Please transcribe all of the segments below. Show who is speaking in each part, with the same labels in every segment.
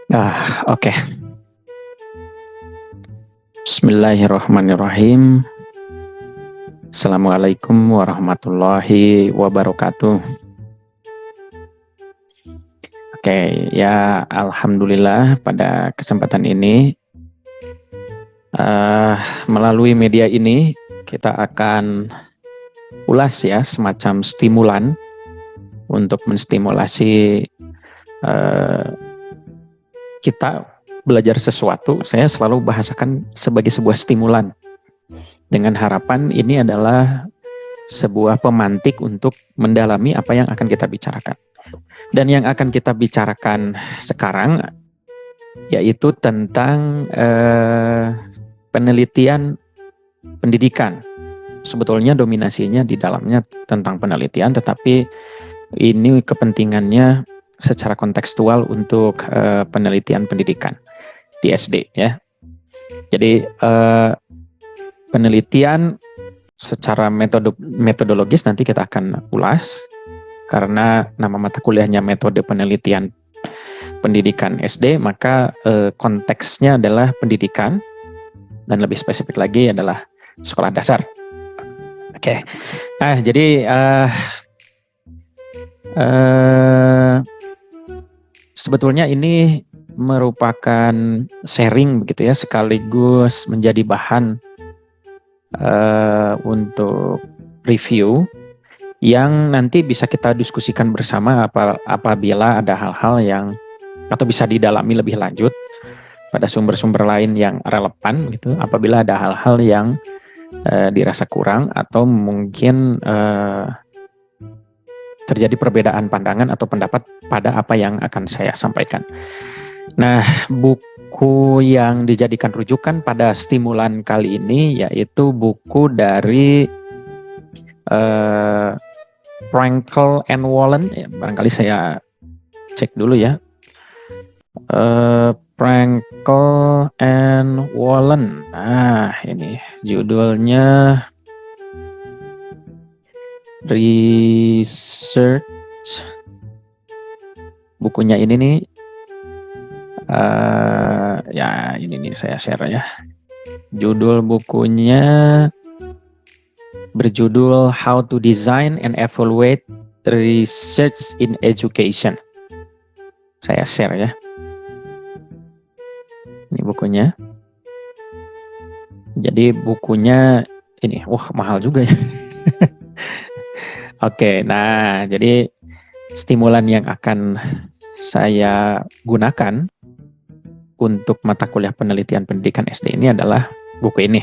Speaker 1: Oke. Bismillahirrahmanirrahim. Assalamualaikum warahmatullahi wabarakatuh. Oke, ya alhamdulillah pada kesempatan ini melalui media ini kita akan ulas ya semacam stimulan untuk menstimulasi kita belajar sesuatu. Saya selalu bahasakan sebagai sebuah stimulan dengan harapan ini adalah sebuah pemantik untuk mendalami apa yang akan kita bicarakan. Dan yang akan kita bicarakan sekarang yaitu tentang penelitian pendidikan. Sebetulnya dominasinya di dalamnya tentang penelitian, tetapi ini kepentingannya secara kontekstual untuk penelitian pendidikan di SD ya. Jadi penelitian secara metodologis nanti kita akan ulas karena nama mata kuliahnya metode penelitian pendidikan SD, maka konteksnya adalah pendidikan dan lebih spesifik lagi adalah sekolah dasar. Oke. Nah, jadi sebetulnya ini merupakan sharing begitu ya, sekaligus menjadi bahan untuk review yang nanti bisa kita diskusikan bersama apabila ada hal-hal yang atau bisa didalami lebih lanjut pada sumber-sumber lain yang relevan gitu, apabila ada hal-hal yang dirasa kurang atau mungkin terjadi perbedaan pandangan atau pendapat pada apa yang akan saya sampaikan. Nah, buku yang dijadikan rujukan pada stimulan kali ini yaitu buku dari Frankel and Wallen. Barangkali saya cek dulu ya. Frankel and Wallen. Nah, ini judulnya Research. Bukunya ini nih, ya ini nih saya share ya. Judul bukunya berjudul How to Design and Evaluate Research in Education. Saya share ya. Ini bukunya. Jadi bukunya ini, mahal juga ya. Oke, nah jadi stimulan yang akan saya gunakan untuk mata kuliah penelitian pendidikan SD ini adalah buku ini,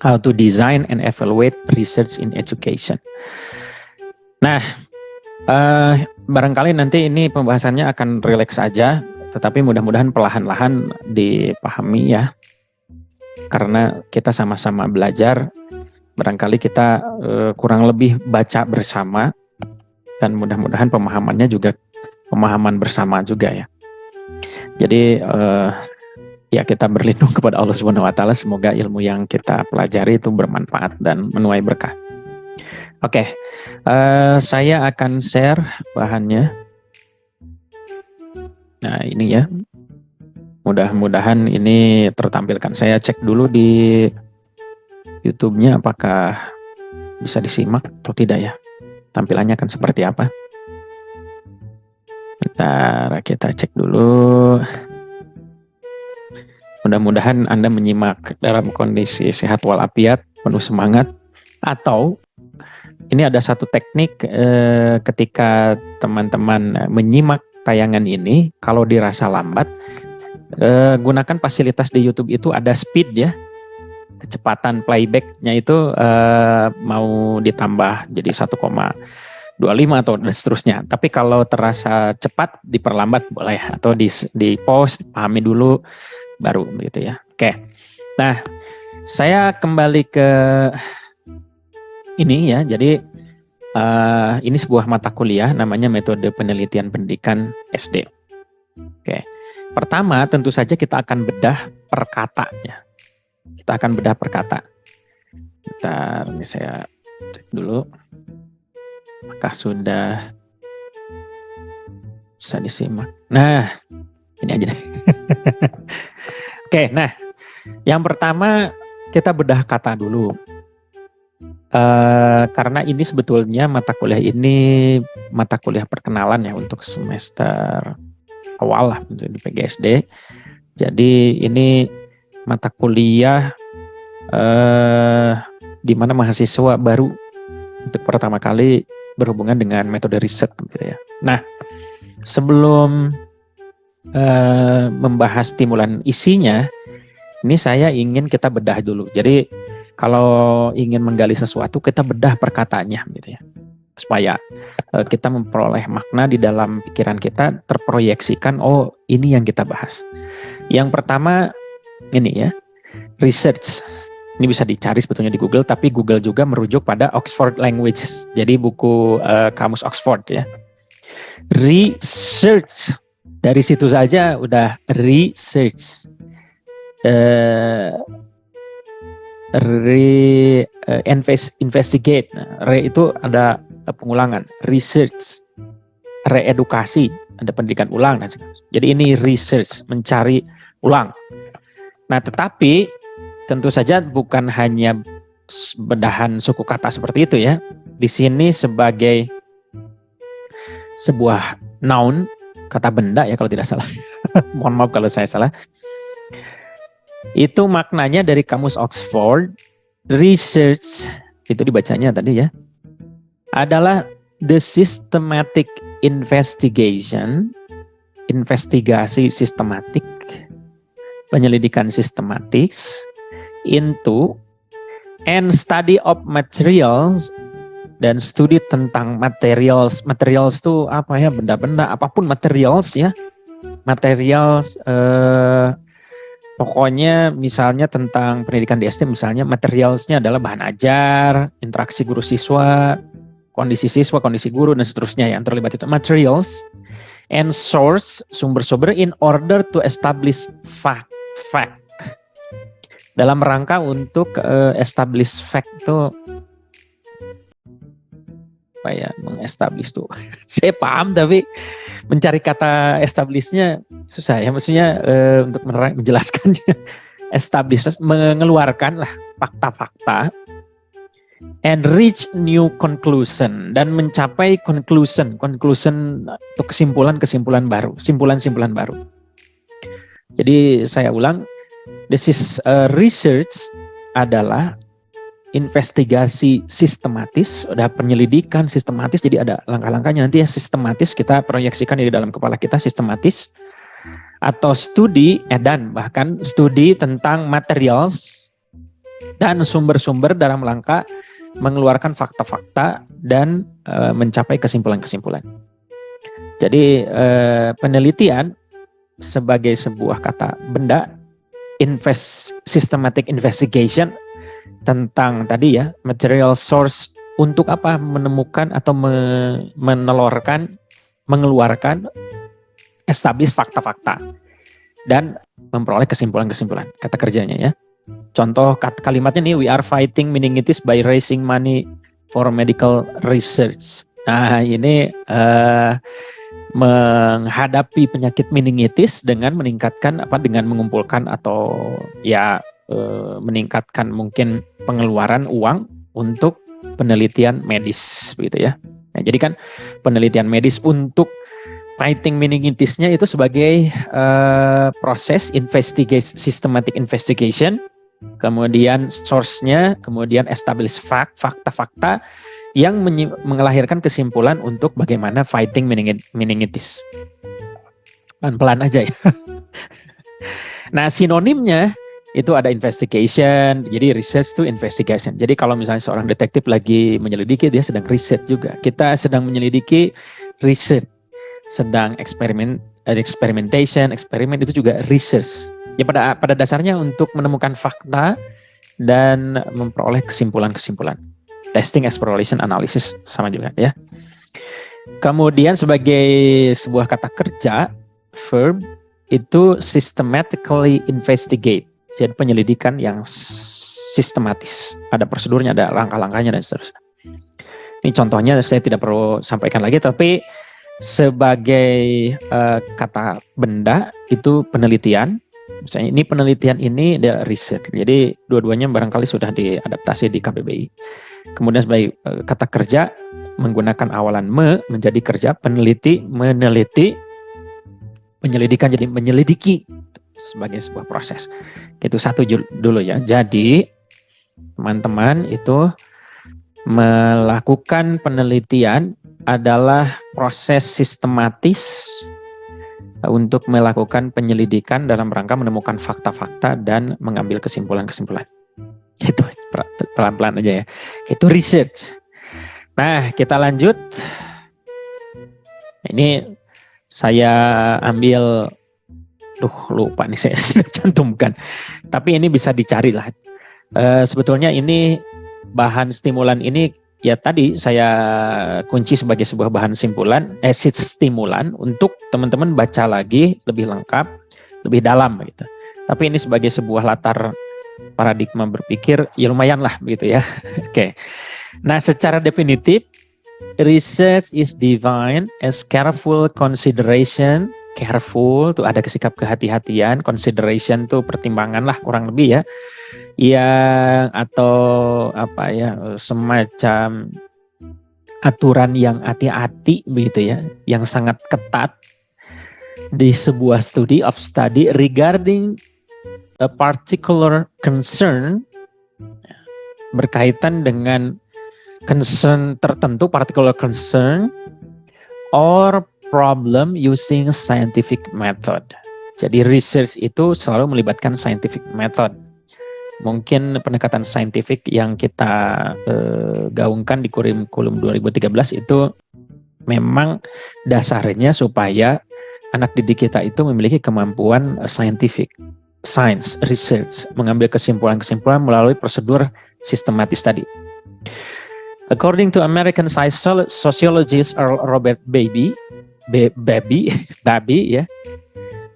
Speaker 1: How to Design and Evaluate Research in Education. Nah, barangkali nanti ini pembahasannya akan rileks saja, tetapi mudah-mudahan perlahan-lahan dipahami ya, karena kita sama-sama belajar. Barangkali kita kurang lebih baca bersama dan mudah-mudahan pemahamannya juga pemahaman bersama juga ya. Jadi ya kita berlindung kepada Allah Subhanahu wa taala, semoga ilmu yang kita pelajari itu bermanfaat dan menuai berkah. Oke. Saya akan share bahannya. Nah, ini ya. Mudah-mudahan ini tertampilkan. Saya cek dulu di YouTube-nya apakah bisa disimak atau tidak ya. Tampilannya akan seperti apa? Bentar, kita cek dulu. Mudah-mudahan Anda menyimak dalam kondisi sehat walafiat, penuh semangat. Atau ini ada satu teknik ketika teman-teman menyimak tayangan ini, kalau dirasa lambat, gunakan fasilitas di YouTube itu ada speed ya. Kecepatan playbacknya itu mau ditambah jadi 1,25 atau dan seterusnya. Tapi kalau terasa cepat diperlambat boleh, atau di pause, pahami dulu baru gitu ya. Oke. Nah, saya kembali ke ini ya. Jadi ini sebuah mata kuliah namanya metode penelitian pendidikan SD. Oke. Pertama tentu saja kita akan bedah per katanya. Kita akan bedah per kata. Bentar, ini saya cek dulu. Apakah sudah bisa disimak? Nah, Ini aja deh. Oke, nah yang pertama kita bedah kata dulu. Karena ini sebetulnya mata kuliah ini mata kuliah perkenalan ya untuk semester awal lah di PGSD. Jadi ini mata kuliah di mana mahasiswa baru untuk pertama kali berhubungan dengan metode riset gitu ya. Nah, sebelum membahas stimulan isinya, ini saya ingin kita bedah dulu. Jadi kalau ingin menggali sesuatu, kita bedah perkataannya gitu ya. Supaya kita memperoleh makna di dalam pikiran kita, terproyeksikan, oh ini yang kita bahas. Yang pertama ini ya, research. Ini bisa dicari sebetulnya di Google, tapi Google juga merujuk pada Oxford Language. Jadi buku kamus Oxford ya. Research. Dari situ saja udah research. Investigate. Re itu ada pengulangan. Research. Reedukasi. Ada pendidikan ulang. Jadi ini research. Mencari ulang. Nah tetapi tentu saja bukan hanya bedahan suku kata seperti itu ya. Di sini sebagai sebuah noun, kata benda ya kalau tidak salah. Mohon maaf kalau saya salah. Itu maknanya dari kamus Oxford, research, itu dibacanya tadi ya, adalah the systematic investigation, investigasi sistematik, penyelidikan sistematis, into and study of materials, dan studi tentang materials. Materials itu apa ya, benda-benda, apapun materials ya. Materials pokoknya misalnya tentang pendidikan di SD misalnya materialsnya adalah bahan ajar, interaksi guru siswa, kondisi siswa, kondisi guru dan seterusnya yang terlibat itu. Materials and source, sumber-sumber in order to establish fact. Dalam rangka untuk establish fact itu apa ya, mengestablish tuh. Saya paham tapi mencari kata establishnya susah ya, maksudnya untuk menjelaskannya. Establish, mengeluarkan lah fakta-fakta, and reach new conclusion, dan mencapai conclusion untuk kesimpulan baru, simpulan baru. Jadi saya ulang, this is research adalah investigasi sistematis, ada penyelidikan sistematis, jadi ada langkah-langkahnya nanti ya, sistematis, kita proyeksikan di dalam kepala kita sistematis, atau studi dan bahkan studi tentang materials dan sumber-sumber dalam rangka mengeluarkan fakta-fakta dan mencapai kesimpulan-kesimpulan. Jadi penelitian sebagai sebuah kata benda, systematic investigation tentang tadi ya, material source, untuk apa, menemukan atau menelurkan, mengeluarkan, establish fakta-fakta dan memperoleh kesimpulan-kesimpulan, kata kerjanya ya. Contoh kalimatnya nih, we are fighting meningitis by raising money for medical research. Nah ini menghadapi penyakit meningitis dengan meningkatkan apa, dengan mengumpulkan atau ya meningkatkan mungkin pengeluaran uang untuk penelitian medis begitu ya. Nah, jadi kan penelitian medis untuk fighting meningitisnya itu sebagai proses systematic investigation, kemudian source-nya, kemudian establish fakta-fakta yang mengelahirkan kesimpulan untuk bagaimana fighting meningitis. Pelan-pelan aja ya. Nah, sinonimnya itu ada investigation, jadi research to investigation. Jadi kalau misalnya seorang detektif lagi menyelidiki, dia sedang riset juga. Kita sedang menyelidiki, riset. Sedang experimentation, eksperimen itu juga research. Ya pada dasarnya untuk menemukan fakta dan memperoleh kesimpulan-kesimpulan. Testing, exploration, analysis sama juga ya. Kemudian sebagai sebuah kata kerja, verb, itu systematically investigate. Jadi penyelidikan yang sistematis. Ada prosedurnya, ada langkah-langkahnya dan seterusnya. Ini contohnya saya tidak perlu sampaikan lagi, tapi sebagai kata benda itu penelitian. Misalnya ini penelitian ini ada riset. Jadi dua-duanya barangkali sudah diadaptasi di KBBI. Kemudian sebagai kata kerja menggunakan awalan menjadi kerja, peneliti, meneliti, penyelidikan jadi menyelidiki sebagai sebuah proses. Itu satu dulu ya. Jadi teman-teman itu melakukan penelitian adalah proses sistematis untuk melakukan penyelidikan dalam rangka menemukan fakta-fakta dan mengambil kesimpulan-kesimpulan. Itu pelan-pelan aja ya. Itu research. Nah, kita lanjut. Ini saya ambil, lupa nih saya sudah cantumkan. Tapi ini bisa dicari lah. Sebetulnya ini bahan stimulan ini ya tadi saya kunci sebagai sebuah bahan stimulan untuk teman-teman baca lagi lebih lengkap, lebih dalam gitu. Tapi ini sebagai sebuah latar paradigma berpikir ya lumayan lah begitu ya. Oke. Nah, secara definitif research is defined as careful consideration. Careful tuh ada sikap kehati-hatian, consideration tuh pertimbangan lah kurang lebih ya. Yang atau apa ya, semacam aturan yang hati-hati begitu ya, yang sangat ketat di sebuah study regarding a particular concern, berkaitan dengan concern tertentu, particular concern or problem using scientific method. Jadi research itu selalu melibatkan scientific method. Mungkin pendekatan saintifik yang kita gaungkan di kurikulum 2013 itu memang dasarnya supaya anak didik kita itu memiliki kemampuan science, research, mengambil kesimpulan-kesimpulan melalui prosedur sistematis tadi. According to American sociologist Robert Baby ya,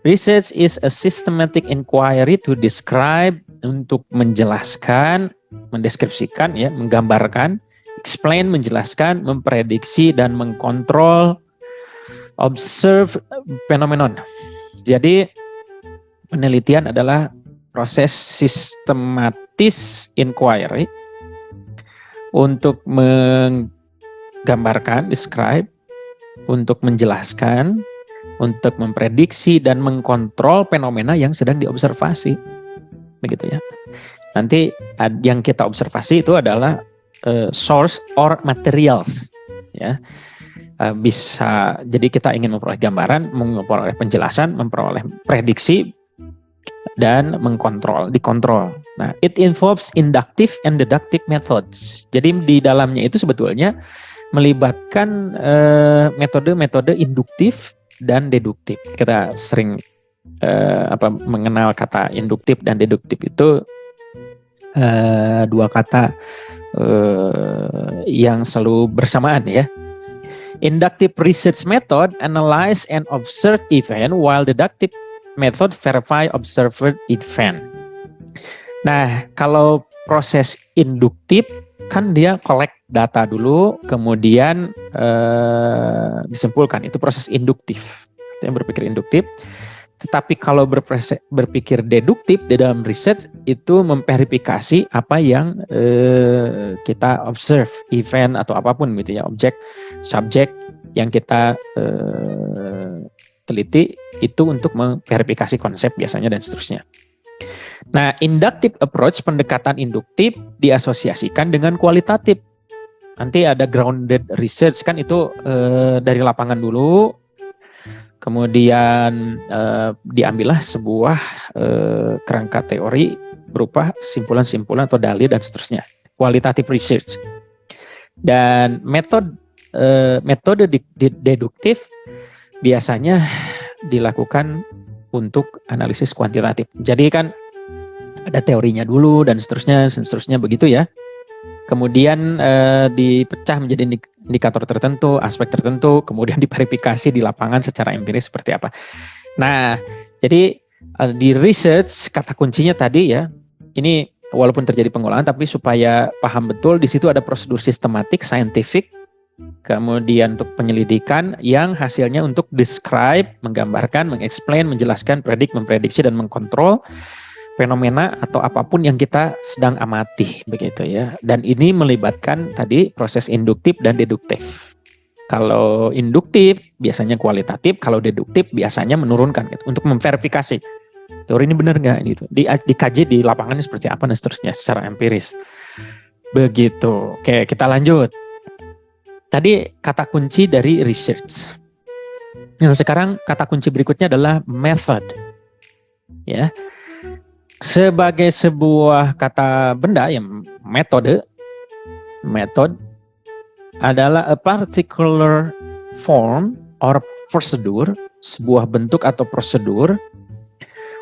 Speaker 1: research is a systematic inquiry to describe, untuk menjelaskan, mendeskripsikan ya, menggambarkan, explain, menjelaskan, memprediksi dan mengkontrol observe phenomenon. Jadi penelitian adalah proses sistematis inquiry untuk menggambarkan, describe, untuk menjelaskan, untuk memprediksi dan mengkontrol fenomena yang sedang diobservasi. Begitu ya. Nanti yang kita observasi itu adalah source or materials ya. Bisa jadi kita ingin memperoleh gambaran, memperoleh penjelasan, memperoleh prediksi dan dikontrol. Nah, it involves inductive and deductive methods. Jadi di dalamnya itu sebetulnya melibatkan metode-metode induktif dan deduktif. Kita sering mengenal kata induktif dan deduktif itu dua kata yang selalu bersamaan ya. Inductive research method analyze and observe event, while deductive method verify observed event. Nah, kalau proses induktif kan dia collect data dulu, kemudian disimpulkan. Itu proses induktif. Itu yang berpikir induktif. Tetapi kalau berpikir deduktif di dalam research itu memverifikasi apa yang kita observe, event atau apapun gitu ya, objek, subjek yang kita teliti itu untuk memverifikasi konsep biasanya dan seterusnya. Nah, inductive approach, pendekatan induktif diasosiasikan dengan kualitatif. Nanti ada grounded research kan itu dari lapangan dulu. Kemudian diambillah sebuah kerangka teori berupa simpulan-simpulan atau dalil dan seterusnya. Qualitative research. Dan metode deduktif biasanya dilakukan untuk analisis kuantitatif. Jadi kan ada teorinya dulu dan seterusnya begitu ya. Kemudian dipecah menjadi indikator tertentu, aspek tertentu, kemudian diverifikasi di lapangan secara empiris seperti apa. Nah, jadi di research kata kuncinya tadi ya, ini walaupun terjadi pengolahan tapi supaya paham betul di situ ada prosedur sistematik, scientific, kemudian untuk penyelidikan yang hasilnya untuk describe, menggambarkan, mengexplain, menjelaskan, memprediksi dan mengkontrol fenomena atau apapun yang kita sedang amati begitu ya. Dan ini melibatkan tadi proses induktif dan deduktif. Kalau induktif biasanya kualitatif, kalau deduktif biasanya menurunkan gitu, untuk memverifikasi teori ini benar nggak gitu. Dikaji di lapangannya seperti apa dan seterusnya secara empiris. Begitu. Oke, kita lanjut. Tadi kata kunci dari research. Yang sekarang kata kunci berikutnya adalah method. Ya. Sebagai sebuah kata benda yang metode adalah a particular form or procedure, sebuah bentuk atau prosedur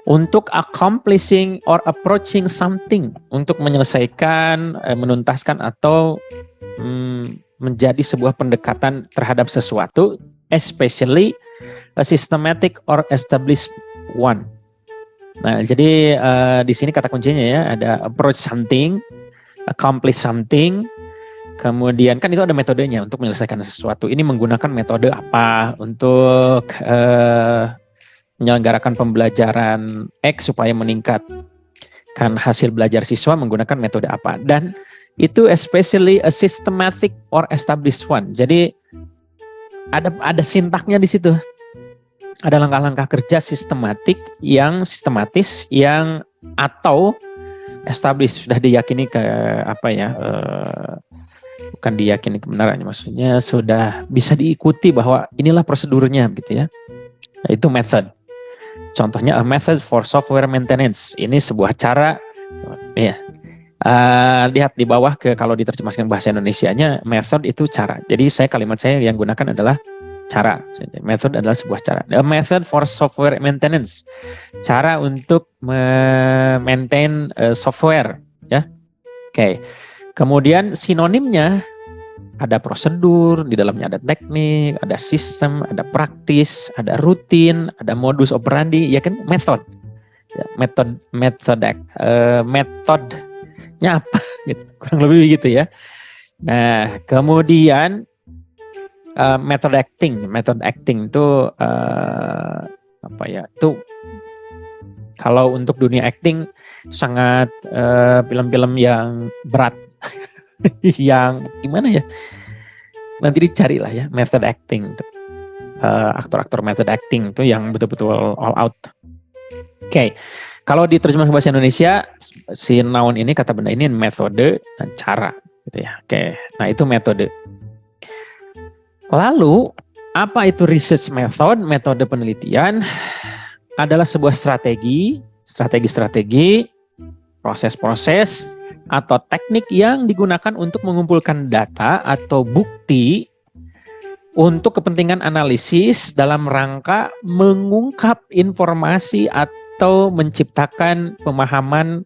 Speaker 1: untuk accomplishing or approaching something, untuk menyelesaikan, menuntaskan atau menjadi sebuah pendekatan terhadap sesuatu, especially a systematic or established one. Nah, jadi di sini kata kuncinya ya ada approach something, accomplish something, kemudian kan itu ada metodenya untuk menyelesaikan sesuatu. Ini menggunakan metode apa untuk menyelenggarakan pembelajaran X supaya meningkatkan hasil belajar siswa menggunakan metode apa. Dan itu especially a systematic or established one. Jadi ada sintaknya di situ. Ada langkah-langkah kerja sistematis yang atau established, sudah diyakini bukan diyakini kebenarannya, maksudnya sudah bisa diikuti bahwa inilah prosedurnya gitu ya. Nah, itu method. Contohnya a method for software maintenance. Ini sebuah cara ya. Lihat di bawah kalau diterjemahkan bahasa Indonesianya method itu cara. Jadi kalimat saya yang gunakan adalah cara. Method adalah sebuah cara. A method for software maintenance. Cara untuk maintain software ya. Oke. Kemudian sinonimnya ada prosedur, di dalamnya ada teknik, ada sistem, ada praktis, ada rutin, ada modus operandi, ya kan, method. Ya, metodenya apa gitu. Kurang lebih begitu ya. Nah, kemudian method acting itu itu kalau untuk dunia acting sangat film-film yang berat yang gimana ya, nanti dicari lah ya method acting, aktor-aktor method acting itu yang betul-betul all out. Oke. Kalau diterjemahkan ke bahasa Indonesia, si noun ini, kata benda ini metode dan cara gitu ya. Oke. Nah, itu metode. Lalu, apa itu research method? Metode penelitian adalah sebuah strategi, proses-proses atau teknik yang digunakan untuk mengumpulkan data atau bukti untuk kepentingan analisis dalam rangka mengungkap informasi atau menciptakan pemahaman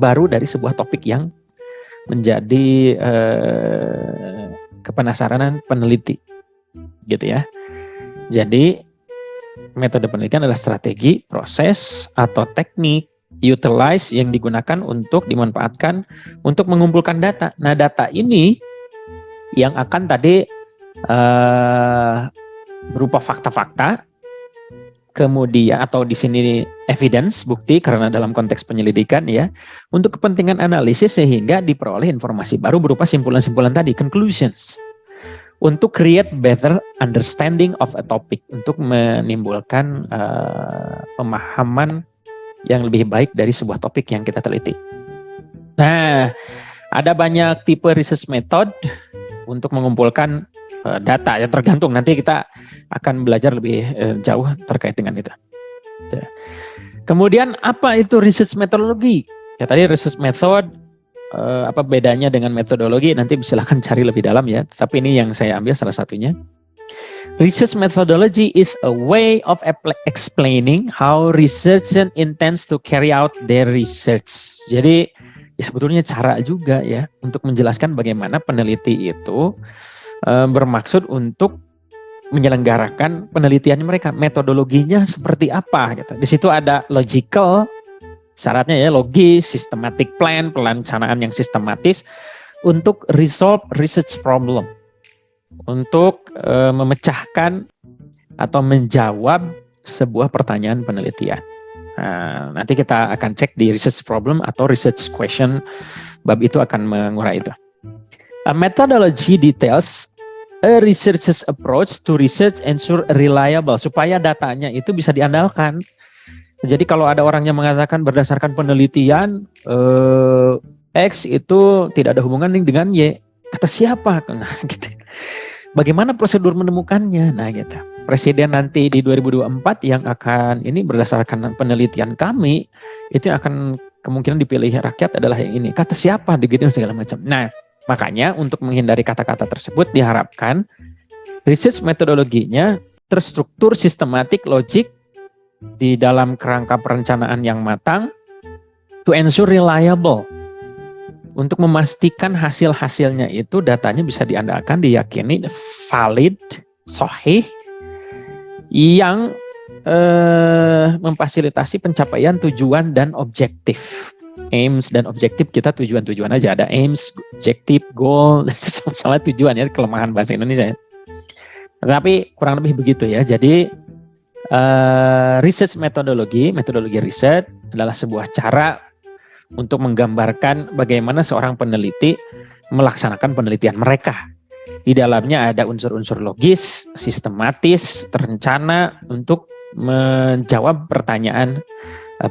Speaker 1: baru dari sebuah topik yang menjadi kepenasaranan peneliti, gitu ya. Jadi metode penelitian adalah strategi, proses atau teknik utilize yang digunakan untuk dimanfaatkan untuk mengumpulkan data. Nah, data ini yang akan tadi berupa fakta-fakta, kemudian atau di sini evidence, bukti, karena dalam konteks penyelidikan ya, untuk kepentingan analisis sehingga diperoleh informasi baru berupa simpulan-simpulan tadi, conclusions, untuk create better understanding of a topic, untuk menimbulkan pemahaman yang lebih baik dari sebuah topik yang kita teliti. Nah, ada banyak tipe research method untuk mengumpulkan data, ya tergantung, nanti kita akan belajar lebih jauh terkait dengan itu. Kemudian apa itu research methodology? Ya tadi research method, apa bedanya dengan metodologi, nanti silahkan cari lebih dalam ya, tapi ini yang saya ambil salah satunya. Research methodology is a way of explaining how researcher intends to carry out their research. Jadi ya sebetulnya cara juga ya untuk menjelaskan bagaimana peneliti itu bermaksud untuk menyelenggarakan penelitian mereka, metodologinya seperti apa gitu. Di situ ada logical, syaratnya ya logis, systematic plan, perencanaan yang sistematis untuk resolve research problem. untuk memecahkan atau menjawab sebuah pertanyaan penelitian. Nah, nanti kita akan cek di research problem atau research question, bab itu akan mengurai itu. A methodology details a researcher's approach to research ensure reliable, supaya datanya itu bisa diandalkan. Jadi kalau ada orang yang mengatakan berdasarkan penelitian X itu tidak ada hubungan dengan Y, kata siapa? Nah, gitu. Bagaimana prosedur menemukannya? Nah, gitu. Presiden nanti di 2024 yang akan ini berdasarkan penelitian kami itu akan kemungkinan dipilih rakyat adalah yang ini. Kata siapa? Begitu segala macam. Nah, makanya untuk menghindari kata-kata tersebut diharapkan research metodologinya terstruktur, sistematik, logik di dalam kerangka perencanaan yang matang to ensure reliable. Untuk memastikan hasil-hasilnya itu datanya bisa diandalkan, diyakini, valid, sahih, yang memfasilitasi pencapaian tujuan dan objektif. Aims dan objektif kita tujuan-tujuan aja, ada aims, objektif, goal, itu sama-sama tujuan ya, kelemahan bahasa Indonesia. Tapi kurang lebih begitu ya. Jadi research metodologi riset adalah sebuah cara untuk menggambarkan bagaimana seorang peneliti melaksanakan penelitian mereka. Di dalamnya ada unsur-unsur logis, sistematis, terencana untuk menjawab pertanyaan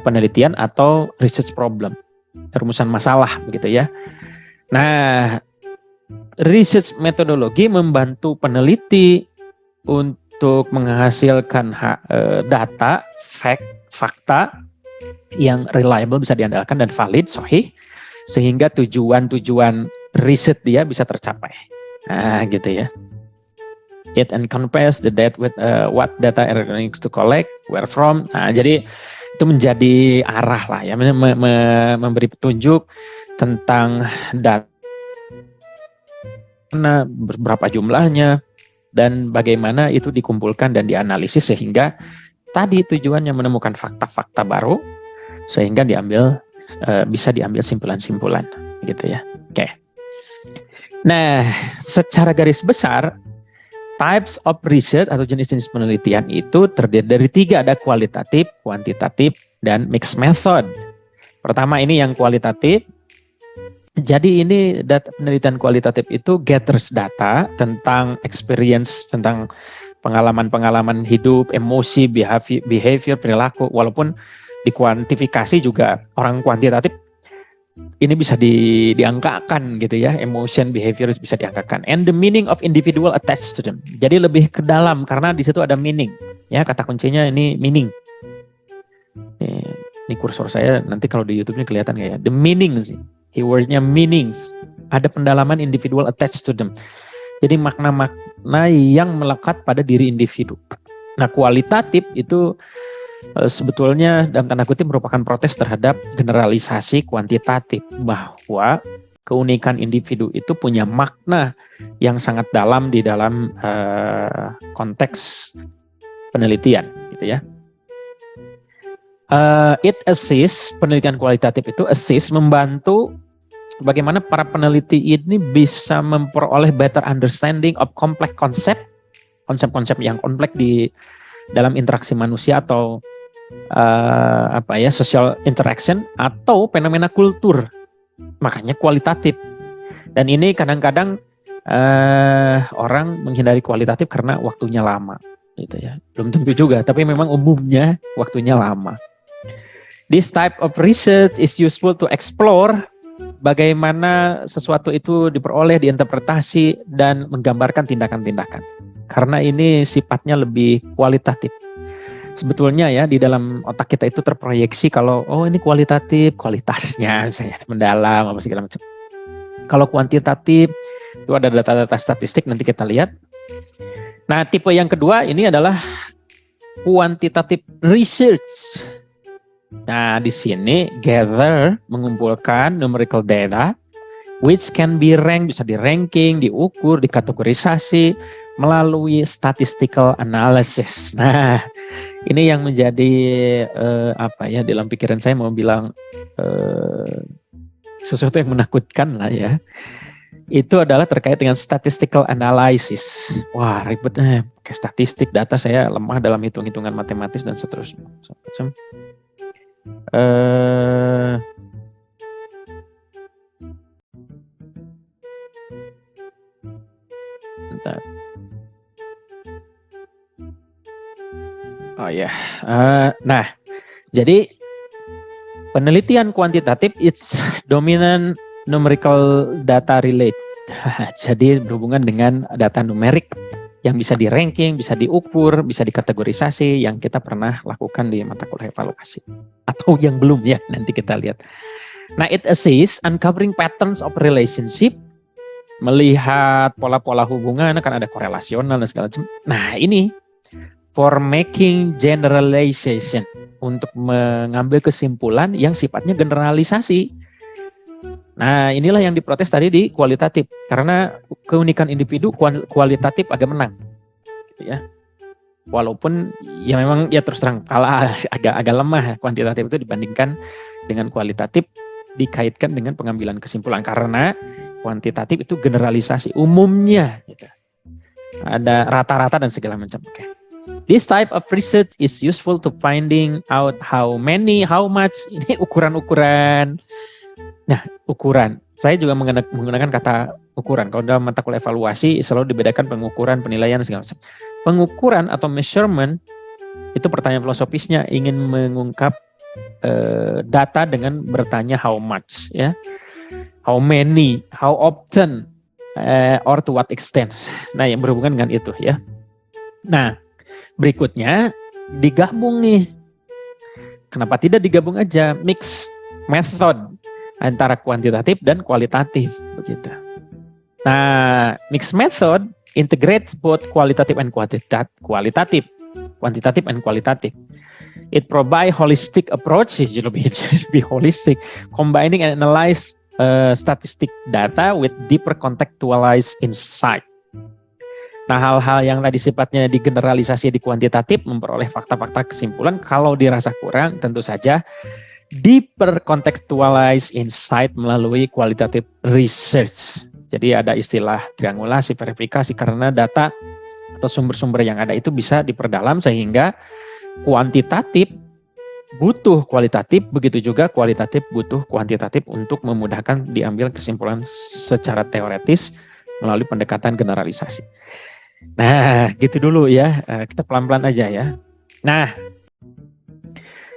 Speaker 1: penelitian atau research problem, rumusan masalah begitu ya. Nah, research metodologi membantu peneliti untuk menghasilkan data, fakta yang reliable, bisa diandalkan dan valid, sahih, sehingga tujuan-tujuan riset dia bisa tercapai. Nah, gitu ya. It encompasses the data with what data are going to collect, where from. Nah, jadi itu menjadi arah lah ya, memberi petunjuk tentang data, berapa jumlahnya, dan bagaimana itu dikumpulkan dan dianalisis sehingga tadi tujuannya menemukan fakta-fakta baru sehingga bisa diambil simpulan-simpulan gitu ya. Oke. Nah, secara garis besar types of research atau jenis-jenis penelitian itu terdiri dari 3, ada kualitatif, kuantitatif, dan mixed method. Pertama ini yang kualitatif. Jadi ini penelitian kualitatif itu gathers data tentang experience, tentang pengalaman-pengalaman hidup, emosi, behavior, perilaku. Walaupun dikuantifikasi juga orang kuantitatif ini bisa diangkakan gitu ya, emotion, behavior bisa diangkakan. And the meaning of individual attached to them. Jadi lebih ke dalam karena di situ ada meaning. Ya, kata kuncinya ini meaning. Ini kursor saya nanti kalau di YouTube-nya kelihatan nggak ya? The meaning sih. Keywordnya meanings. Ada pendalaman individual attached to them. Jadi makna-makna yang melekat pada diri individu. Nah, kualitatif itu sebetulnya dalam tanda kutip merupakan protes terhadap generalisasi kuantitatif, bahwa keunikan individu itu punya makna yang sangat dalam di dalam konteks penelitian gitu ya. It assists, penelitian kualitatif itu assist, membantu bagaimana para peneliti ini bisa memperoleh better understanding of complex konsep-konsep yang kompleks di dalam interaksi manusia atau social interaction atau fenomena kultur. Makanya kualitatif. Dan ini kadang-kadang orang menghindari kualitatif karena waktunya lama gitu ya. Belum tentu juga, tapi memang umumnya waktunya lama. This type of research is useful to explore bagaimana sesuatu itu diperoleh, diinterpretasi, dan menggambarkan tindakan-tindakan. Karena ini sifatnya lebih kualitatif. Sebetulnya ya di dalam otak kita itu terproyeksi kalau ini kualitatif, kualitasnya misalnya mendalam apa segala macam. Kalau kuantitatif itu ada data-data statistik, nanti kita lihat. Nah, tipe yang kedua ini adalah quantitative research. Nah, di sini gather, mengumpulkan numerical data which can be ranked, bisa di ranking, diukur, dikategorisasi melalui statistical analysis. Nah, ini yang menjadi dalam pikiran saya mau bilang sesuatu yang menakutkan lah ya. itu adalah terkait dengan statistical analysis. Wah, ribetnya pakai statistik, data saya lemah dalam hitung-hitungan matematis dan seterusnya. Eh, bentar. Oh ya, nah, jadi penelitian kuantitatif it's dominant numerical data relate. Jadi berhubungan dengan data numerik yang bisa di ranking, bisa diukur, bisa dikategorisasi, yang kita pernah lakukan di mata kuliah evaluasi. Atau yang belum ya, nanti kita lihat. Nah, it assists uncovering patterns of relationship, melihat pola-pola hubungan, kan ada korelasional dan segala macam. Nah, ini for making generalization, untuk mengambil kesimpulan yang sifatnya generalisasi. Nah, inilah yang diprotes tadi di kualitatif, karena keunikan individu kualitatif agak menang, gitu ya. Walaupun ya memang ya terus terang kalah, agak lemah kuantitatif itu dibandingkan dengan kualitatif dikaitkan dengan pengambilan kesimpulan, karena kuantitatif itu generalisasi umumnya, gitu. Ada rata-rata dan segala macam. Oke. This type of research is useful to finding out how many, how much. Ini ukuran-ukuran. Nah, ukuran. Saya juga menggunakan kata ukuran. Kalau dalam mata kuliah evaluasi selalu dibedakan pengukuran, penilaian, segala macam. Pengukuran atau measurement itu pertanyaan filosofisnya ingin mengungkap data dengan bertanya how much, ya, how many, how often, or to what extent. Nah, yang berhubungan dengan itu, ya. Nah, berikutnya digabung nih. Kenapa tidak digabung aja? Mix method antara kuantitatif dan kualitatif, begitu. Nah, mixed method integrates both qualitative and quantitative and qualitative. It provide holistic approach, lebih holistic, combining and analyze statistic data with deeper contextualized insight. Nah, hal-hal yang tadi sifatnya digeneralisasi di kuantitatif, memperoleh fakta-fakta kesimpulan, kalau dirasa kurang, tentu saja deeper contextualized insight melalui qualitative research. Jadi ada istilah triangulasi, verifikasi, karena data atau sumber-sumber yang ada itu bisa diperdalam, sehingga kuantitatif butuh kualitatif, begitu juga kualitatif butuh kuantitatif untuk memudahkan diambil kesimpulan secara teoretis melalui pendekatan generalisasi. Nah, gitu dulu ya, kita pelan-pelan aja ya. Nah,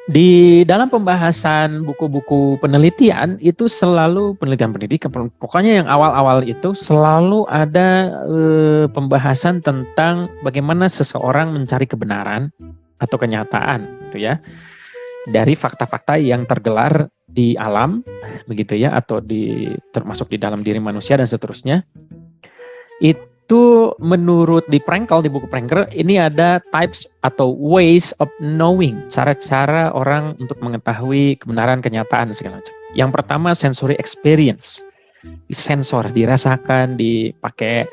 Speaker 1: di dalam pembahasan buku-buku penelitian itu selalu penelitian pendidikan, pokoknya yang awal-awal itu selalu ada pembahasan tentang bagaimana seseorang mencari kebenaran atau kenyataan, gitu ya, dari fakta-fakta yang tergelar di alam, begitu ya, atau termasuk di dalam diri manusia dan seterusnya. Itu menurut di Prankel, di buku Prankel, ini ada types atau ways of knowing, cara-cara orang untuk mengetahui kebenaran, kenyataan, segala macam. Yang pertama, sensory experience. Sensor, dirasakan, dipakai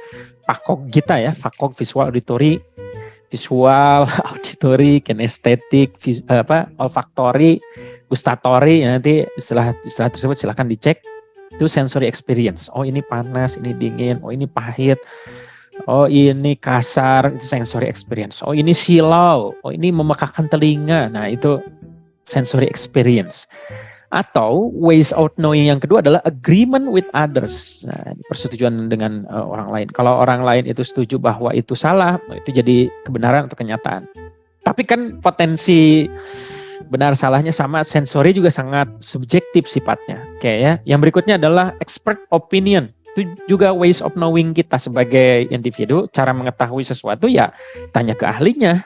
Speaker 1: fakog kita ya, fakog visual auditory, kinestetik, olfaktori, gustatory, nanti istilah tersebut silahkan dicek. Itu sensory experience. Oh, ini panas, ini dingin, oh ini pahit, oh ini kasar, itu sensory experience. Oh ini silau, oh ini memekakkan telinga. Nah, itu sensory experience. Atau ways of knowing yang kedua adalah agreement with others. Nah, persetujuan dengan orang lain. Kalau orang lain itu setuju bahwa itu salah, itu jadi kebenaran atau kenyataan. Tapi kan potensi benar salahnya sama, sensori juga sangat subjektif sifatnya. Oke ya. Yang berikutnya adalah expert opinion. Itu juga ways of knowing kita sebagai individu, cara mengetahui sesuatu ya tanya ke ahlinya.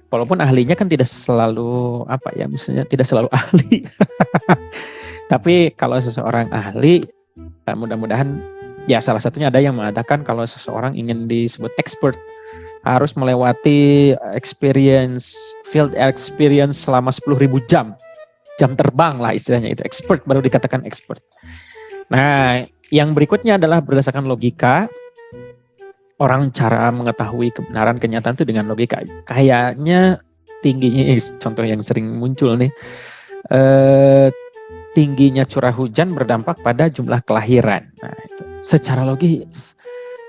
Speaker 1: Walaupun ahlinya kan tidak selalu misalnya tidak selalu ahli. Tapi kalau seseorang ahli, mudah-mudahan ya, salah satunya ada yang mengatakan kalau seseorang ingin disebut expert harus melewati field experience selama 10.000 jam terbang lah istilahnya, itu expert, baru dikatakan expert. Nah, yang berikutnya adalah berdasarkan logika. Orang cara mengetahui kebenaran kenyataan itu dengan logika. Kayaknya tingginya, contoh yang sering muncul nih, tingginya curah hujan berdampak pada jumlah kelahiran. Nah, itu secara logis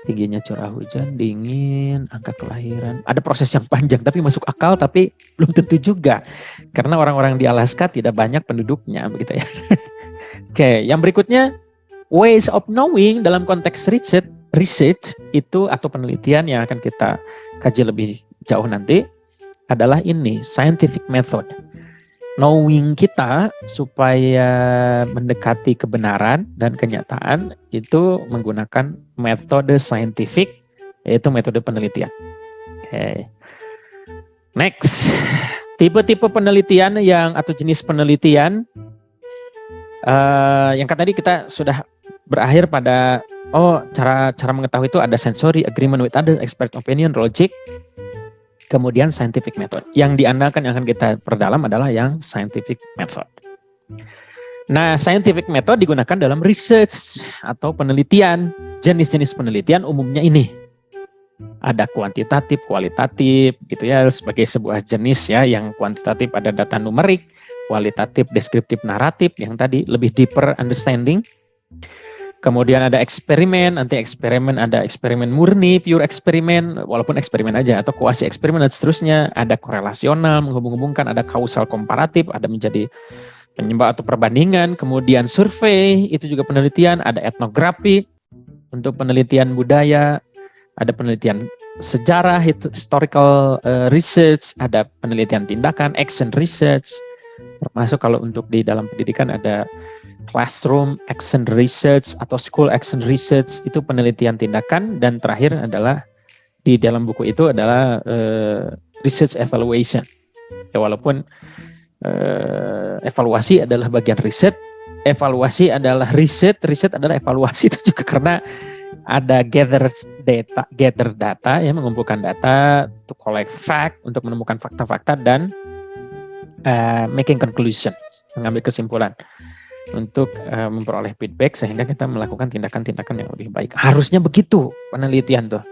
Speaker 1: tingginya curah hujan, dingin, angka kelahiran. Ada proses yang panjang tapi masuk akal, tapi belum tentu juga. Karena orang-orang di Alaska tidak banyak penduduknya begitu ya. Oke, yang berikutnya ways of knowing dalam konteks research itu atau penelitian yang akan kita kaji lebih jauh nanti adalah ini, scientific method. Knowing kita supaya mendekati kebenaran dan kenyataan itu menggunakan metode scientific, yaitu metode penelitian. Oke. Next, tipe-tipe penelitian atau jenis penelitian yang kan tadi kita sudah berakhir pada cara mengetahui itu ada sensory, agreement with other, expert opinion, logic, kemudian scientific method. Yang diandalkan yang akan kita perdalam adalah yang scientific method. Nah, scientific method digunakan dalam research atau penelitian. Jenis-jenis penelitian umumnya ini. Ada kuantitatif, kualitatif, gitu ya, sebagai sebuah jenis ya. Yang kuantitatif ada data numerik, kualitatif, deskriptif, naratif, yang tadi lebih deeper understanding. Kemudian ada eksperimen, nanti eksperimen ada eksperimen murni, pure eksperimen, walaupun eksperimen aja, atau kuasi eksperimen dan seterusnya. Ada korelasional, menghubung-hubungkan, ada kausal komparatif, ada menjadi penyebab atau perbandingan. Kemudian survei, itu juga penelitian, ada etnografi, untuk penelitian budaya, ada penelitian sejarah, historical research, ada penelitian tindakan, action research, termasuk kalau untuk di dalam pendidikan ada classroom action research atau school action research, itu penelitian tindakan. Dan terakhir adalah di dalam buku itu adalah research evaluation. Ya, walaupun evaluasi adalah bagian riset, evaluasi adalah riset adalah evaluasi itu juga, karena ada gather data ya, mengumpulkan data, to collect fact, untuk menemukan fakta-fakta, dan making conclusions, mengambil kesimpulan, untuk memperoleh feedback sehingga kita melakukan tindakan-tindakan yang lebih baik. Harusnya begitu penelitian tuh.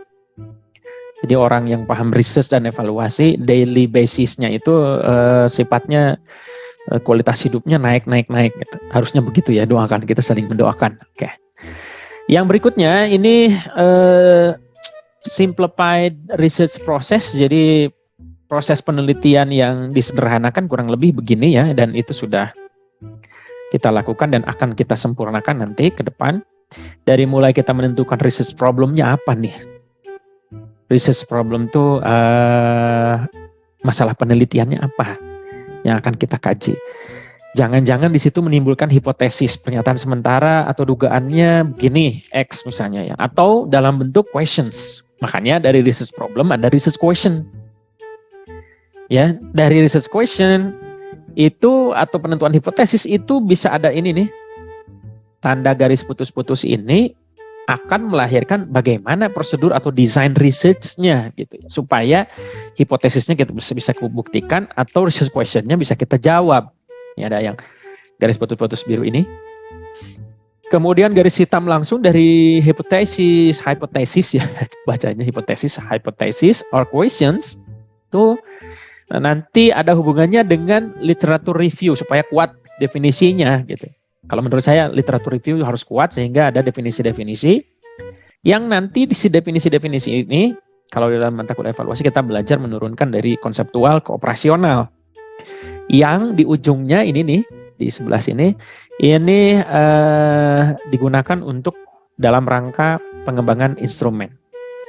Speaker 1: Jadi orang yang paham research dan evaluasi, daily basisnya itu sifatnya kualitas hidupnya naik gitu. Harusnya begitu ya, doakan, kita saling mendoakan. Oke. Yang berikutnya ini simplified research process. Jadi proses penelitian yang disederhanakan kurang lebih begini ya, dan itu sudah kita lakukan dan akan kita sempurnakan nanti ke depan. Dari mulai kita menentukan research problemnya apa nih. Research problem itu masalah penelitiannya apa yang akan kita kaji. Jangan-jangan di situ menimbulkan hipotesis, pernyataan sementara atau dugaannya begini, X misalnya ya. Atau dalam bentuk questions. Makanya dari research problem ada research question. Ya, dari research question itu atau penentuan hipotesis itu bisa ada ini nih, tanda garis putus-putus ini akan melahirkan bagaimana prosedur atau desain research-nya gitu ya, supaya hipotesisnya kita bisa buktikan atau research question-nya bisa kita jawab. Ini ada yang garis putus-putus biru ini. Kemudian garis hitam langsung dari hipotesis ya, bacanya hipotesis or questions itu. Nah, nanti ada hubungannya dengan literatur review supaya kuat definisinya gitu. Kalau menurut saya literatur review harus kuat sehingga ada definisi-definisi yang nanti di definisi-definisi ini, kalau dalam mata kuliah evaluasi kita belajar menurunkan dari konseptual ke operasional. Yang di ujungnya ini nih, di sebelah sini, ini digunakan untuk dalam rangka pengembangan instrumen.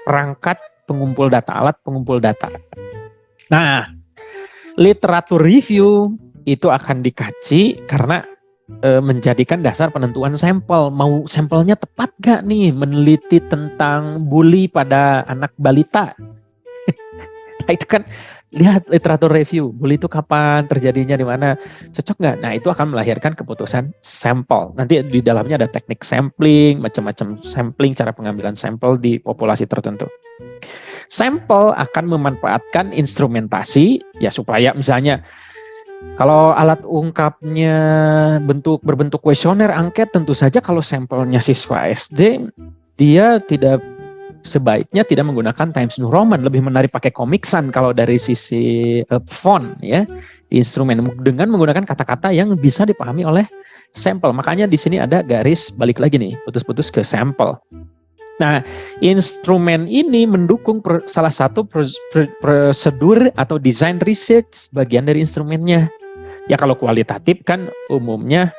Speaker 1: Perangkat pengumpul data, alat pengumpul data. Nah, literatur review itu akan dikaji karena menjadikan dasar penentuan sampel. Mau sampelnya tepat gak nih meneliti tentang bully pada anak balita? Nah, itu kan lihat literatur review, bully itu kapan, terjadinya di mana, cocok gak? Nah, itu akan melahirkan keputusan sampel. Nanti di dalamnya ada teknik sampling, macam-macam sampling, cara pengambilan sampel di populasi tertentu. Sampel akan memanfaatkan instrumentasi ya supaya misalnya kalau alat ungkapnya berbentuk kuesioner angket, tentu saja kalau sampelnya siswa SD dia sebaiknya tidak menggunakan Times New Roman, lebih menarik pakai Comic Sans kalau dari sisi font ya. di instrumen dengan menggunakan kata-kata yang bisa dipahami oleh sampel. Makanya di sini ada garis balik lagi nih, putus-putus ke sampel. Nah, instrumen ini mendukung salah satu prosedur atau design research bagian dari instrumennya. Ya kalau kualitatif kan umumnya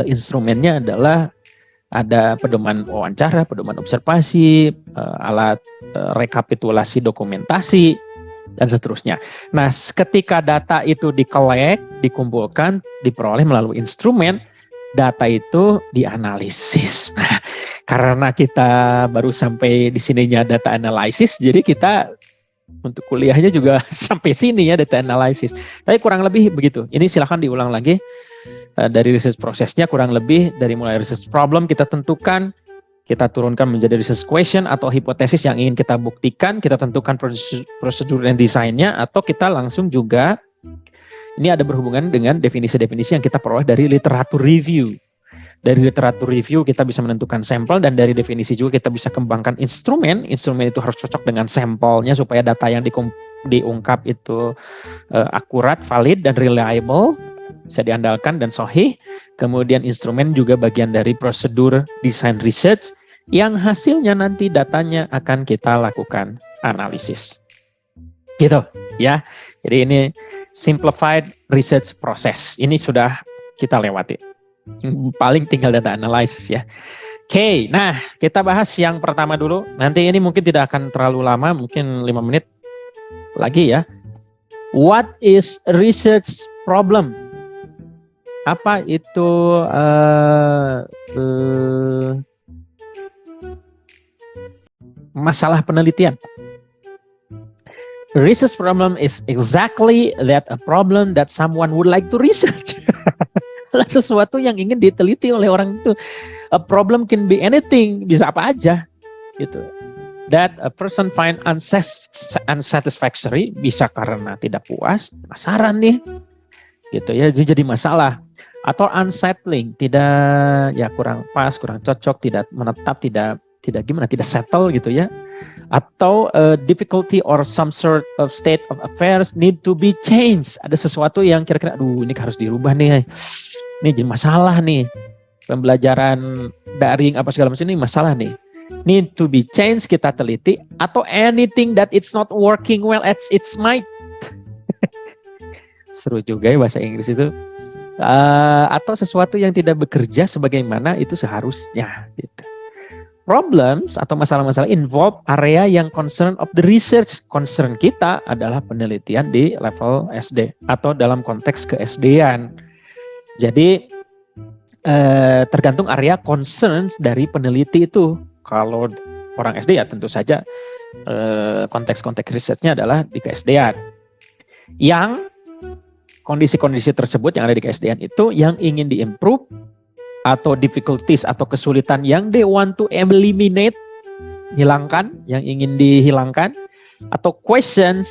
Speaker 1: instrumennya adalah ada pedoman wawancara, pedoman observasi, alat rekapitulasi dokumentasi, dan seterusnya. Nah, ketika data itu dikumpulkan, diperoleh melalui instrumen, data itu dianalisis. Karena kita baru sampai di sininya data analisis, jadi kita untuk kuliahnya juga sampai sini ya data analisis. Tapi kurang lebih begitu. Ini silakan diulang lagi. Dari research prosesnya kurang lebih dari mulai research problem kita tentukan, kita turunkan menjadi research question atau hipotesis yang ingin kita buktikan, kita tentukan prosedur dan desainnya, atau kita langsung juga, ini ada berhubungan dengan definisi-definisi yang kita peroleh dari literatur review. Dari literatur review kita bisa menentukan sampel, dan dari definisi juga kita bisa kembangkan instrumen. Instrumen itu harus cocok dengan sampelnya supaya data yang diungkap itu akurat, valid, dan reliable, bisa diandalkan dan sahih. Kemudian instrumen juga bagian dari prosedur design research yang hasilnya nanti datanya akan kita lakukan analisis. Gitu ya. Jadi ini simplified research process. Ini sudah kita lewati. Paling tinggal data analysis ya. Oke, nah kita bahas yang pertama dulu. Nanti ini mungkin tidak akan terlalu lama, mungkin 5 menit lagi ya. What is research problem? Apa itu masalah penelitian? Research problem is exactly that, a problem that someone would like to research. Sesuatu yang ingin diteliti oleh orang itu. A problem can be anything, bisa apa aja, gitu. That a person find unsatisfactory, bisa karena tidak puas, penasaran nih, gitu ya, jadi masalah. Atau unsettling, tidak ya kurang pas, kurang cocok, tidak menetap, tidak settle gitu ya. Atau difficulty or some sort of state of affairs need to be changed. Ada sesuatu yang kira-kira aduh ini harus dirubah nih. Ini jadi masalah nih. Pembelajaran daring apa segala macam ini masalah nih. Need to be changed, kita teliti. Atau anything that it's not working well at its might. Seru juga ya bahasa Inggris itu. Atau sesuatu yang tidak bekerja sebagaimana itu seharusnya gitu. Problems atau masalah-masalah involve area yang concern of the research. Concern kita adalah penelitian di level SD atau dalam konteks ke-SD-an. Jadi tergantung area concerns dari peneliti itu. Kalau orang SD ya tentu saja konteks-konteks risetnya adalah di ke-SD-an. Yang kondisi-kondisi tersebut yang ada di ke-SD-an itu yang ingin di-improve, atau difficulties atau kesulitan yang they want to eliminate, hilangkan, yang ingin dihilangkan, atau questions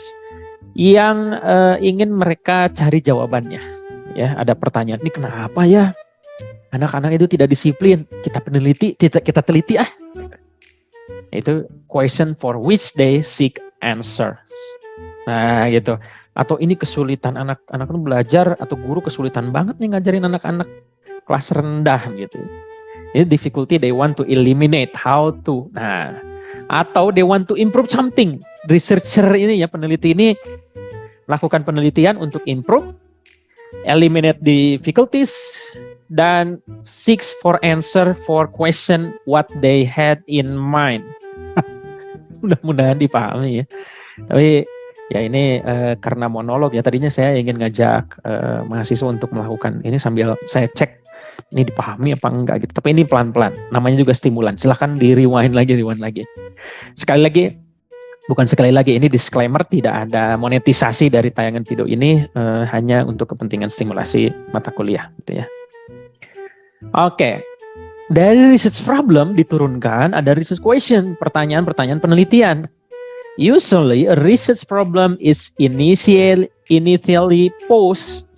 Speaker 1: yang ingin mereka cari jawabannya. Ya, ada pertanyaan, ini kenapa ya anak-anak itu tidak disiplin? Kita peneliti, kita teliti ah. Itu question for which they seek answers. Nah, gitu. Atau ini kesulitan anak-anak itu belajar, atau guru kesulitan banget nih ngajarin anak-anak kelas rendah gitu. Ini difficulty they want to eliminate, how to. Nah, atau they want to improve something. Researcher ini ya, peneliti ini melakukan penelitian untuk improve, eliminate difficulties, dan seeks for answer for question what they had in mind. Mudah-mudahan dipahami ya. Tapi ya ini karena monolog ya, tadinya saya ingin ngajak mahasiswa untuk melakukan ini sambil saya cek ini dipahami apa enggak gitu. Tapi ini pelan-pelan, namanya juga stimulan. Silahkan di rewind lagi. Sekali lagi, ini disclaimer, tidak ada monetisasi dari tayangan video ini, hanya untuk kepentingan stimulasi mata kuliah gitu ya. Oke. Dari research problem diturunkan ada research question, pertanyaan-pertanyaan penelitian. Usually a research problem is initially posed,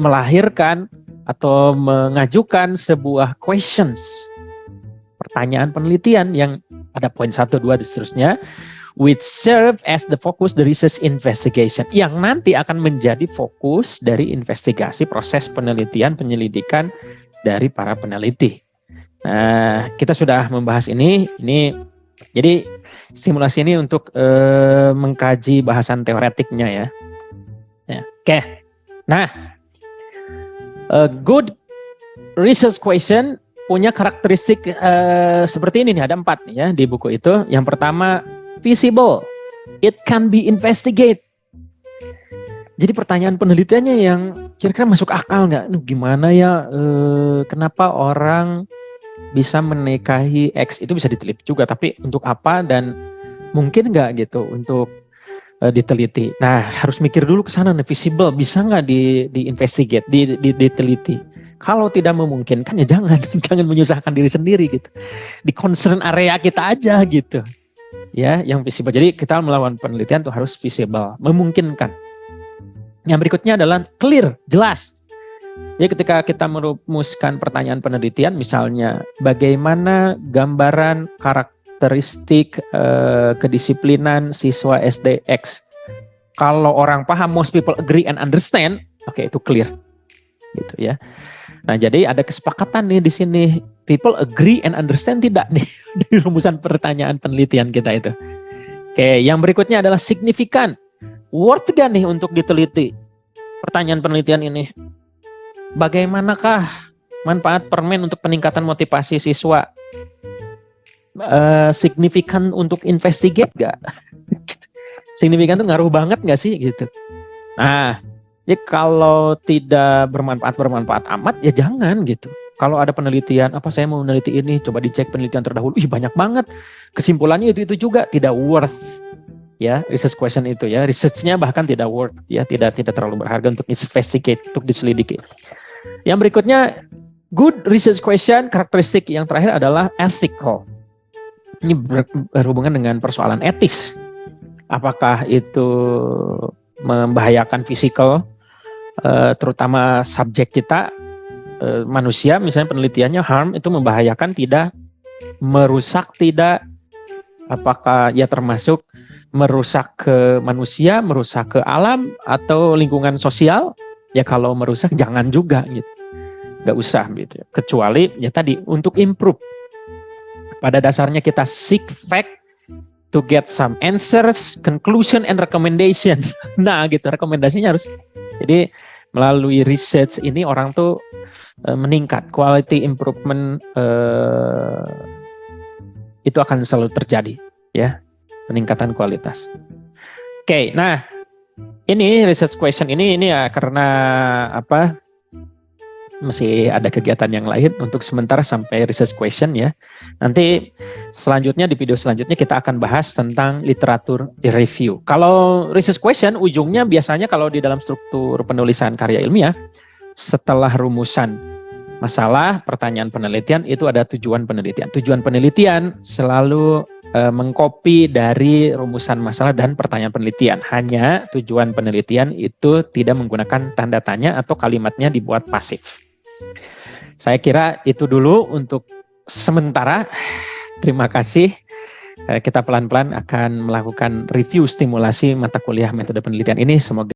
Speaker 1: melahirkan atau mengajukan sebuah questions, pertanyaan penelitian yang ada poin 1, 2 dan seterusnya, which serve as the focus the research investigation, yang nanti akan menjadi fokus dari investigasi proses penelitian penyelidikan dari para peneliti. Nah, kita sudah membahas ini jadi stimulasi ini untuk mengkaji bahasan teoretiknya ya. Oke. Nah, a good research question punya karakteristik seperti ini nih, ada 4 nih ya di buku itu. Yang pertama, feasible, it can be investigate. Jadi pertanyaan penelitiannya yang kira-kira masuk akal nggak? Gimana ya, kenapa orang bisa menikahi X, itu bisa diteliti juga, tapi untuk apa dan mungkin nggak gitu untuk diteliti. Nah, harus mikir dulu ke sana nih, visible, bisa nggak di-investigate, diteliti. Kalau tidak memungkinkan ya jangan menyusahkan diri sendiri gitu. Di concern area kita aja gitu. Ya, yang visible. Jadi kita melakukan penelitian tuh harus visible, memungkinkan. Yang berikutnya adalah clear, jelas. Jadi ketika kita merumuskan pertanyaan penelitian, misalnya bagaimana gambaran karakteristik kedisiplinan siswa SDX. Kalau orang paham, most people agree and understand, oke, itu clear, gitu ya. Nah, jadi ada kesepakatan nih di sini, people agree and understand tidak nih di rumusan pertanyaan penelitian kita itu. Oke, yang berikutnya adalah signifikan, worth gak nih untuk diteliti pertanyaan penelitian ini. Bagaimanakah manfaat permen untuk peningkatan motivasi siswa? Signifikan untuk investigate gak? Signifikan tuh ngaruh banget gak sih gitu? Nah, ya kalau tidak bermanfaat amat ya jangan gitu. Kalau ada penelitian, apa saya mau meneliti ini, coba dicek penelitian terdahulu. Banyak banget. Kesimpulannya itu juga tidak worth. Ya, research question itu ya, researchnya bahkan tidak worth, ya, tidak terlalu berharga untuk investigate, untuk diselidiki. Yang berikutnya, good research question, karakteristik yang terakhir adalah ethical. Ini berhubungan dengan persoalan etis. Apakah itu membahayakan fisikal, terutama subjek kita, manusia, misalnya penelitiannya harm, itu membahayakan tidak, merusak tidak, apakah ya termasuk merusak ke manusia, merusak ke alam atau lingkungan sosial? Ya kalau merusak jangan juga gitu, nggak usah gitu. Kecuali ya tadi untuk improve. Pada dasarnya kita seek fact to get some answers, conclusion and recommendation. Nah gitu, rekomendasinya harus. Jadi melalui research ini orang tuh meningkat, quality improvement itu akan selalu terjadi ya. Peningkatan kualitas. Oke, nah ini research question ini ya karena apa? Masih ada kegiatan yang lain untuk sementara sampai research question ya. Nanti selanjutnya di video selanjutnya kita akan bahas tentang literatur review. Kalau research question ujungnya biasanya kalau di dalam struktur penulisan karya ilmiah setelah rumusan masalah, pertanyaan penelitian itu ada tujuan penelitian. Tujuan penelitian selalu mengcopy dari rumusan masalah dan pertanyaan penelitian. Hanya tujuan penelitian itu tidak menggunakan tanda tanya atau kalimatnya dibuat pasif. Saya kira itu dulu untuk sementara. Terima kasih. Kita pelan-pelan akan melakukan review stimulasi mata kuliah metode penelitian ini. Semoga